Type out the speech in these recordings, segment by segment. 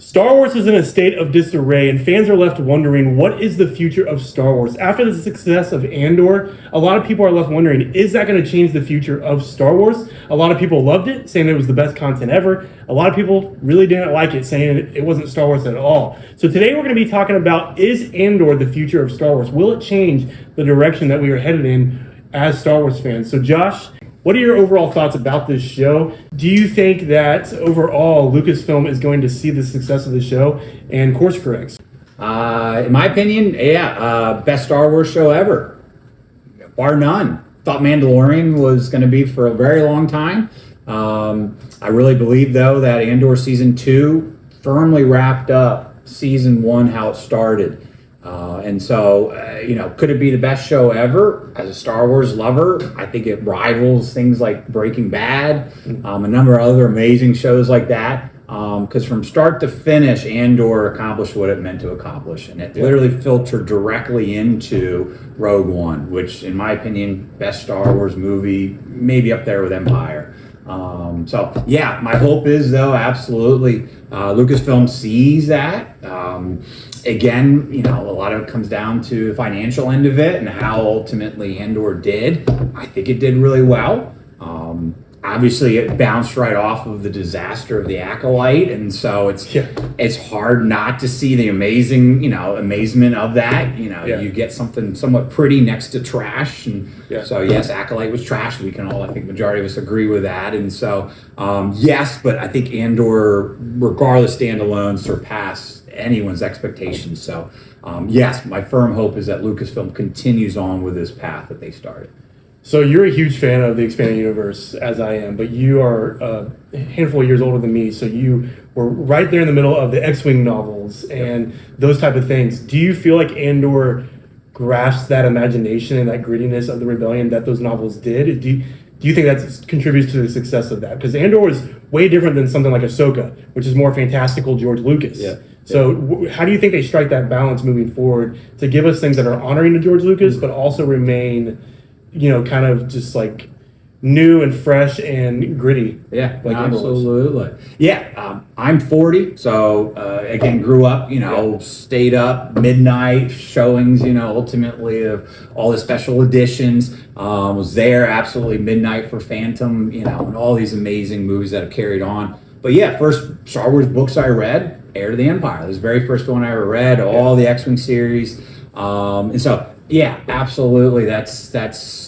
Star Wars is in a state of disarray, and fans are left wondering, what is the future of Star Wars? After the success of Andor, a lot of people are left wondering, is that going to change the future of Star Wars? A lot of people loved it, saying it was the best content ever. A lot of people really didn't like it, saying it wasn't Star Wars at all. So today we're going to be talking about, is Andor the future of Star Wars? Will it change the direction that we are headed in as Star Wars fans? So Josh, what are your overall thoughts about this show? Do you think that overall Lucasfilm is going to see the success of the show and course corrects? In my opinion, best Star Wars show ever, bar none. Thought Mandalorian was going to be for a very long time. I really believe, though, that Andor Season 2 firmly wrapped up Season 1 how it started. And so, could it be the best show ever? As a Star Wars lover, I think it rivals things like Breaking Bad, a number of other amazing shows like that. Because from start to finish, Andor accomplished what it meant to accomplish. And it literally filtered directly into Rogue One, which, in my opinion, best Star Wars movie, maybe up there with Empire. My hope is, though, absolutely, Lucasfilm sees that. Again, a lot of it comes down to the financial end of it and how ultimately Andor did. I think it did really well. Obviously, it bounced right off of the disaster of the Acolyte, and so it's hard not to see the amazement of that. You get something somewhat pretty next to trash, and so yes, Acolyte was trash. We can all, I think, majority of us agree with that, and so yes, but I think Andor, regardless standalone, surpassed anyone's expectations. So yes, my firm hope is that Lucasfilm continues on with this path that they started. So you're a huge fan of the expanded universe, as I am, but you are a handful of years older than me, so you were right there in the middle of the X-Wing novels and those type of things. Do you feel like Andor grasped that imagination and that grittiness of the rebellion that those novels did? Do you think that contributes to the success of that? Because Andor is way different than something like Ahsoka, which is more fantastical George Lucas. So how do you think they strike that balance moving forward to give us things that are honoring to George Lucas, but also remain, kind of just like new and fresh and gritty? Yeah, like absolutely. I'm 40, so again, grew up, stayed up midnight showings, ultimately of all the special editions. Was there absolutely midnight for Phantom, and all these amazing movies that have carried on. But first Star Wars books I read, Heir to the Empire. It was the very first one I ever read, all the X-Wing series. And so, absolutely. That's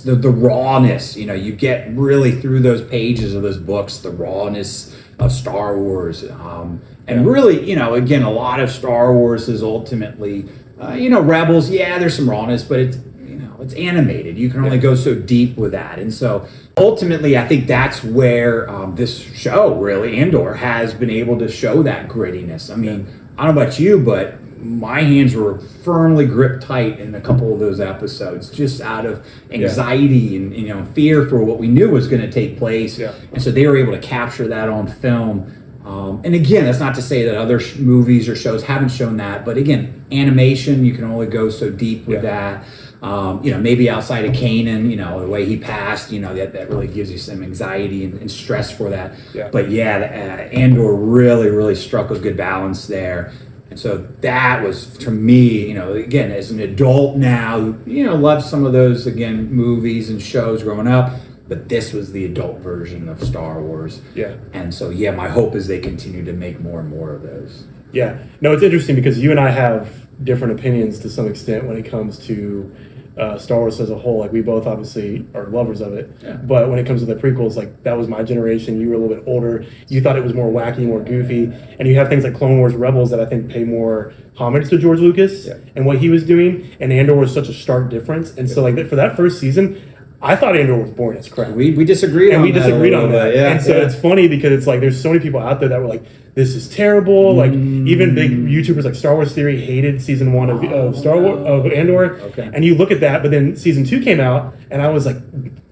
the rawness. You get really through those pages of those books, the rawness of Star Wars. And really, again, a lot of Star Wars is ultimately, Rebels. There's some rawness, but it's animated. You can only go so deep with that. And so ultimately, I think that's where this show, really, Andor, has been able to show that grittiness. I mean, I don't know about you, but my hands were firmly gripped tight in a couple of those episodes, just out of anxiety and fear for what we knew was going to take place. And so they were able to capture that on film. And again, that's not to say that other movies or shows haven't shown that, but again, animation, you can only go so deep with that. Maybe outside of Kanan, the way he passed, that really gives you some anxiety and stress for that. But Andor really, really struck a good balance there. And so that was, to me, again, as an adult now, loved some of those, again, movies and shows growing up, but this was the adult version of Star Wars. And so, my hope is they continue to make more and more of those. No, it's interesting because you and I have different opinions to some extent when it comes to Star Wars as a whole. Like, we both obviously are lovers of it, but when it comes to the prequels, like, that was my generation. You were a little bit older. You thought it was more wacky, more goofy, and you have things like Clone Wars Rebels that I think pay more homage to George Lucas and what he was doing, and Andor was such a stark difference. And so, like, for that first season, I thought Andor was boring as crap. We disagreed on that. And we disagreed on that. And so it's funny because it's like there's so many people out there that were like, this is terrible. Like, even big YouTubers like Star Wars Theory hated season 1 of Star Wars of Andor. And you look at that, but then season 2 came out, and I was like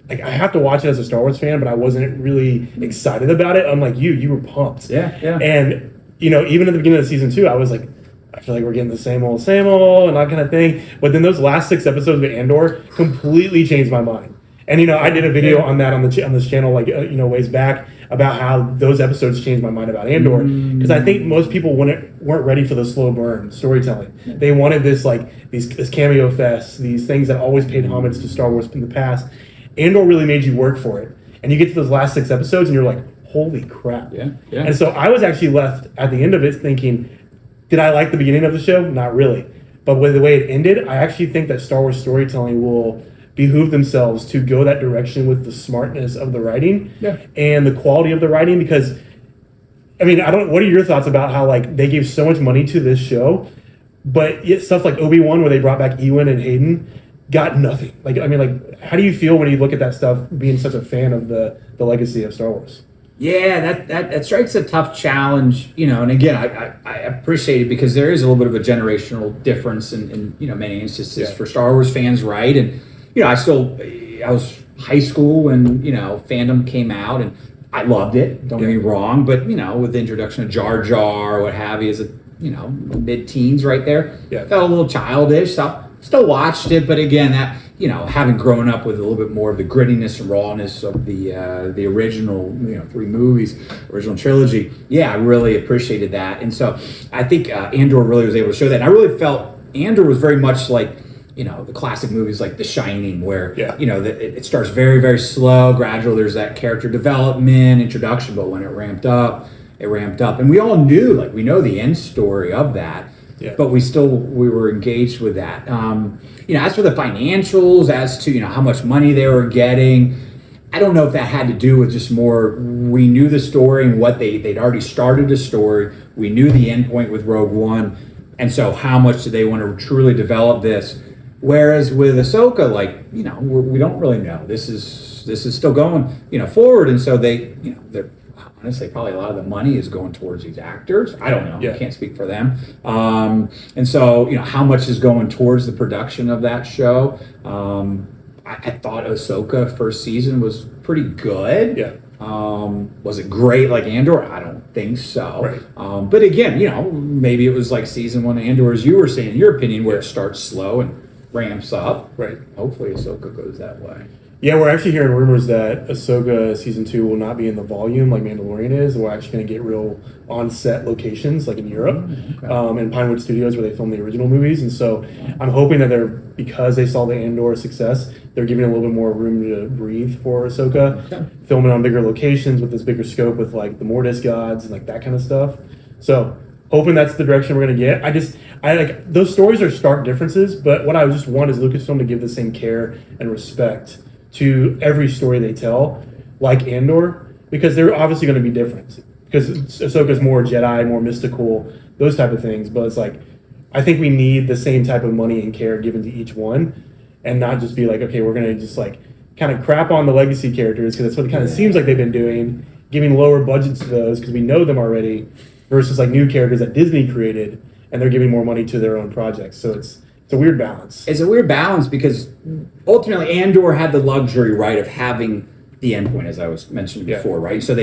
I have to watch it as a Star Wars fan, but I wasn't really excited about it. Unlike you were pumped. And even at the beginning of season 2, I was like, I feel like we're getting the same old, and that kind of thing. But then those last 6 episodes of Andor completely changed my mind. And I did a video on that on this channel like ways back about how those episodes changed my mind about Andor, because I think most people weren't ready for the slow burn storytelling. They wanted this this cameo fest, these things that always paid homage to Star Wars in the past. Andor really made you work for it, and you get to those last 6 episodes and you're like, holy crap. Yeah. And so I was actually left at the end of it thinking, did I like the beginning of the show? Not really. But with the way it ended, I actually think that Star Wars storytelling will behoove themselves to go that direction with the smartness of the writing and the quality of the writing. Because, what are your thoughts about how they gave so much money to this show, but yet stuff like Obi-Wan, where they brought back Ewan and Hayden, got nothing? How do you feel when you look at that stuff, being such a fan of the legacy of Star Wars? Yeah, that strikes a tough challenge, and again, I appreciate it because there is a little bit of a generational difference in many instances for Star Wars fans, right? And I was high school when Fandom came out, and I loved it. Don't get me wrong, but with the introduction of Jar Jar or what have you, as a mid-teens right there, felt a little childish. So still watched it, but again, that having grown up with a little bit more of the grittiness and rawness of the original 3 movies, original trilogy, I really appreciated that. And so I think Andor really was able to show that. And I really felt Andor was very much like the classic movies like The Shining, where it starts very, very slow, gradual. There's that character development, introduction, but when it ramped up, and we all knew, we know the end story of that. But we were engaged with that. As for the financials, as to how much money they were getting, I don't know if that had to do with just more, we knew the story and what they'd already started a story. We knew the end point with Rogue One, and so how much do they want to truly develop this? Whereas with Ahsoka, we don't really know. This is still going forward, and so they're honestly, probably a lot of the money is going towards these actors. I don't know. I can't speak for them. And so, how much is going towards the production of that show? I thought Ahsoka first season was pretty good. Yeah. Was it great like Andor? I don't think so. Right. But again, maybe it was like season 1 Andor, as you were saying, in your opinion, where it starts slow and ramps up. Right. Hopefully Ahsoka goes that way. Yeah, we're actually hearing rumors that Ahsoka season 2 will not be in the volume like Mandalorian is. We're actually going to get real on-set locations like in Europe, in Pinewood Studios where they filmed the original movies. And so I'm hoping that because they saw the Andor success, they're giving a little bit more room to breathe for Ahsoka, filming on bigger locations with this bigger scope with the Mortis gods and that kind of stuff. So hoping that's the direction we're going to get. I those stories are stark differences, but what I just want is Lucasfilm to give the same care and respect to every story they tell, like Andor, because they're obviously going to be different. Because Ahsoka's more Jedi, more mystical, those type of things. But it's I think we need the same type of money and care given to each one, and not just be okay, we're going to just kind of crap on the legacy characters, because that's what it kind of seems like they've been doing, giving lower budgets to those because we know them already, versus new characters that Disney created, and they're giving more money to their own projects. So it's a weird balance. It's a weird balance because ultimately Andor had the luxury, right, of having the endpoint, as I was mentioning before, right? So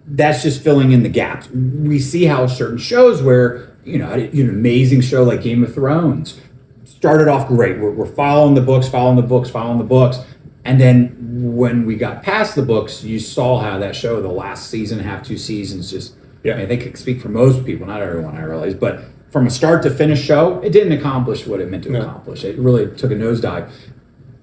that's just filling in the gaps. We see how certain shows where, an amazing show like Game of Thrones started off great. We're following the books. And then when we got past the books, you saw how that show, the last season, half 2 seasons, just, I think I can speak for most people, not everyone, I realize, but from a start to finish show, it didn't accomplish what it meant to accomplish. It really took a nosedive.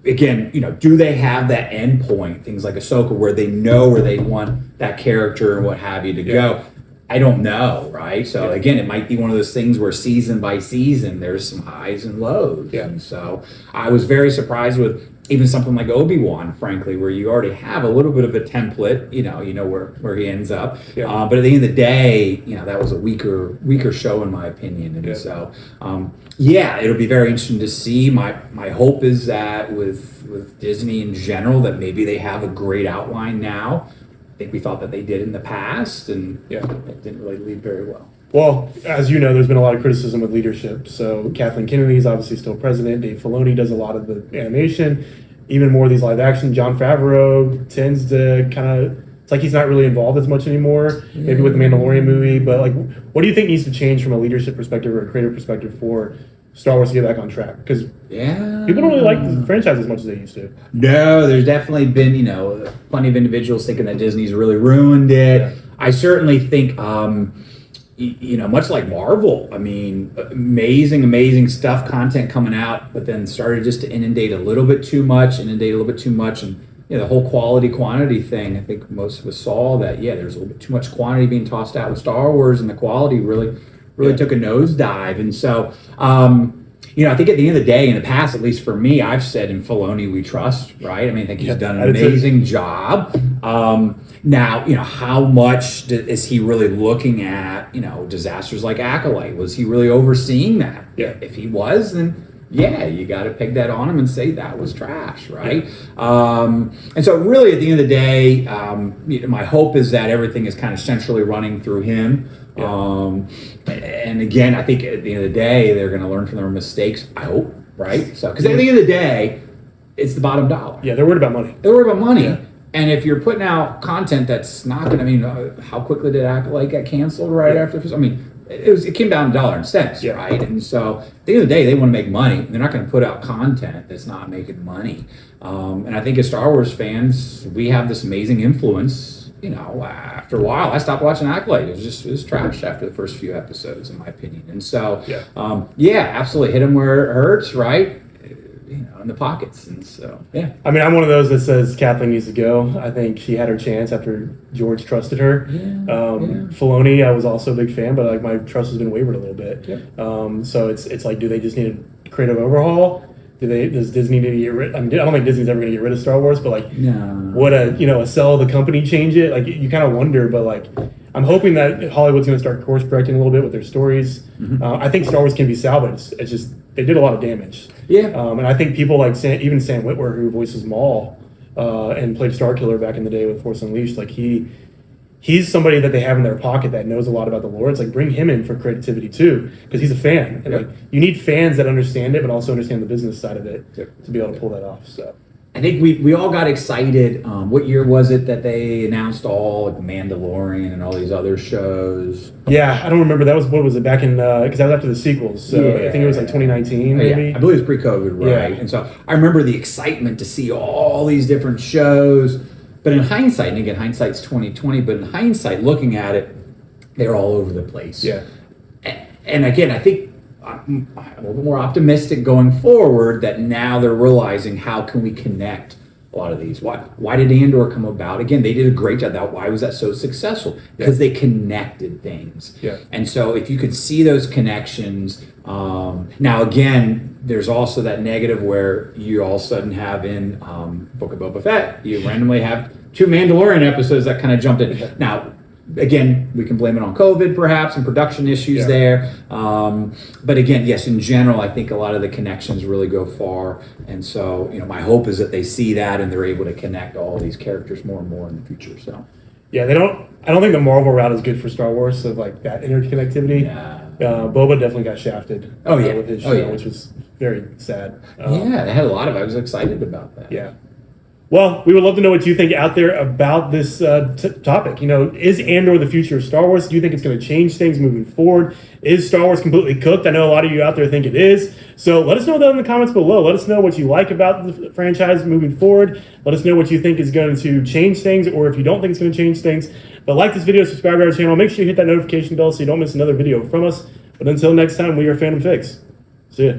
Again, do they have that end point, things like Ahsoka, where they know where they want that character and what have you to go? I don't know, right? So again, it might be one of those things where season by season, there's some highs and lows. And so I was very surprised with even something like Obi-Wan, frankly, where you already have a little bit of a template, where he ends up. But at the end of the day, that was a weaker show in my opinion. And so, it'll be very interesting to see. My hope is that with Disney in general, that maybe they have a great outline now. I think we thought that they did in the past, and it didn't really lead very well. Well, as you know, there's been a lot of criticism with leadership. So Kathleen Kennedy is obviously still president. Dave Filoni does a lot of the animation, even more of these live action. Jon Favreau tends to it's like he's not really involved as much anymore, maybe with the Mandalorian movie. But what do you think needs to change from a leadership perspective or a creative perspective for Star Wars to get back on track? Because Yeah. people don't really like the franchise as much as they used to. No, there's definitely been, plenty of individuals thinking that Disney's really ruined it. Yeah. I certainly think, much like Marvel, I mean, amazing stuff, content coming out, but then started just to inundate a little bit too much. And the whole quality quantity thing, I think most of us saw that, there's a little bit too much quantity being tossed out with Star Wars, and the quality really took a nosedive. And so, I think at the end of the day, in the past, at least for me, I've said in Filoni we trust, right? I mean, I think he's done an amazing job. Now, how much is he really looking at, disasters like Acolyte? Was he really overseeing that? Yeah. If he was, then you got to peg that on him and say that was trash, right? And so really at the end of the day, my hope is that everything is kind of centrally running through him. And again, I think at the end of the day, they're going to learn from their mistakes, I hope, right? So, because at the end of the day, it's the bottom dollar. Yeah, they're worried about money. Yeah. And if you're putting out content that's not going to, how quickly did Acolyte get canceled after? I mean, it came down to dollar and cents, right? And so at the end of the day, they want to make money. They're not going to put out content that's not making money. And I think as Star Wars fans, we have this amazing influence. After a while, I stopped watching Acolyte. It was trash after the first few episodes, in my opinion. And so, absolutely hit them where it hurts, right? In the pockets. And so, I mean, I'm one of those that says Kathleen needs to go. I think she had her chance after George trusted her. Filoni, I was also a big fan, but my trust has been wavered a little bit. So it's like, do they just need a creative overhaul? Does Disney need to get rid? I don't think Disney's ever going to get rid of Star Wars, but would a sell of the company change it? Like, you kind of wonder, but I'm hoping that Hollywood's going to start course correcting a little bit with their stories. I think Star Wars can be salvaged. It's just they did a lot of damage. And I think people like even Sam Witwer, who voices Maul and played Starkiller back in the day with Force Unleashed, he's somebody that they have in their pocket that knows a lot about the lore. It's like, bring him in for creativity too, because he's a fan. And you need fans that understand it, but also understand the business side of it to be able to pull that off. So I think we all got excited. What year was it that they announced all the Mandalorian and all these other shows? Yeah, I don't remember. That was, what was it, back in, because that was after the sequels. So I think it was 2019 maybe. I believe it was pre-COVID, right? And so I remember the excitement to see all these different shows. But in hindsight, and again, hindsight's 2020, but in hindsight, looking at it, they're all over the place. And again, I think I'm a little bit more optimistic going forward that now they're realizing how can we connect a lot of these. Why did Andor come about? Again, they did a great job. Why was that so successful? Because they connected things. And so if you could see those connections, now again, there's also that negative where you all of a sudden have in Book of Boba Fett, you randomly have 2 Mandalorian episodes that kind of jumped in. Now, again, we can blame it on COVID perhaps and production issues there. But again, yes, in general, I think a lot of the connections really go far. And so, my hope is that they see that and they're able to connect all these characters more and more in the future. So, I don't think the Marvel route is good for Star Wars, of that interconnectivity. Boba definitely got shafted with his show, which was very sad. They had a lot of I was excited about that. Well, we would love to know what you think out there about this topic. Is Andor the future of Star Wars? Do you think it's going to change things moving forward? Is Star Wars completely cooked? I know a lot of you out there think it is. So let us know that in the comments below. Let us know what you like about the franchise moving forward. Let us know what you think is going to change things, or if you don't think it's going to change things. But like this video, subscribe to our channel. Make sure you hit that notification bell so you don't miss another video from us. But until next time, we are Fandom Fix. See ya.